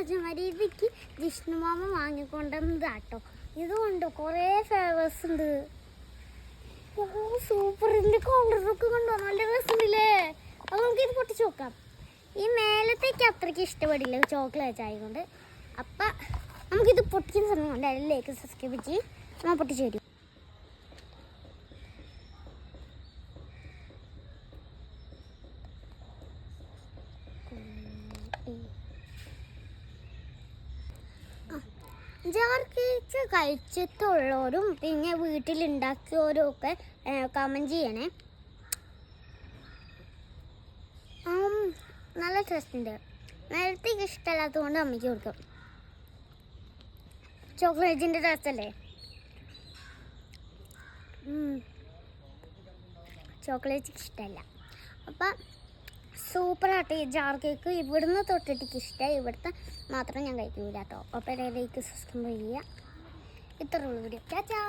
രാജമാരി ഇതിക്ക് ജിഷ്ണുമാമ വാങ്ങിക്കൊണ്ടുവന്നതാട്ടോ. ഇതുകൊണ്ട് കുറേ ഫ്ലേവേഴ്സ് ഉണ്ട്. ഓ സൂപ്പർ, ഇതിൻ്റെ കളറൊക്കെ കണ്ടോ, നല്ല രസമില്ലേ? അപ്പോൾ നമുക്കിത് പൊട്ടിച്ച് നോക്കാം. ഈ മേലത്തേക്ക് അത്രയ്ക്ക് ഇഷ്ടപ്പെടില്ല ചോക്ലേറ്റ് ആയതുകൊണ്ട്. അപ്പം നമുക്കിത് പൊട്ടിക്കുന്ന സമയം കൊണ്ട് അതിലേക്ക് സബ്സ്ക്രൈബ് ചെയ്യും, നമ്മൾ പൊട്ടിച്ച് തരും. ജാർ കേക്ക് കഴിച്ചിട്ടുള്ളവരും പിന്നെ വീട്ടിലുണ്ടാക്കിയവരും ഒക്കെ കമൻറ്റ് ചെയ്യണേ. നല്ല ടേസ്റ്റ് ഉണ്ട്. നേരത്തേക്ക് ഇഷ്ടമല്ലാത്തത് കൊണ്ട് അമ്മയ്ക്ക് കൊടുക്കും. ചോക്ലേറ്റിൻ്റെ ടേസ്റ്റ് അല്ലേ? ചോക്ലേറ്റ് ഇഷ്ടമല്ല. അപ്പം സൂപ്പറായിട്ട് ഈ ജാർ കേക്ക് ഇവിടുന്ന് തൊട്ടിട്ട് ഇഷ്ടമായി. ഇവിടുത്തെ മാത്രം ഞാൻ കഴിക്കില്ല കേട്ടോ. അപ്പോൾ ഇതിലേക്ക് സബ്സ്ക്രൈബ് ചെയ്യുക. ഇത്രയുള്ള വീഡിയോ. ചാച്ചാ.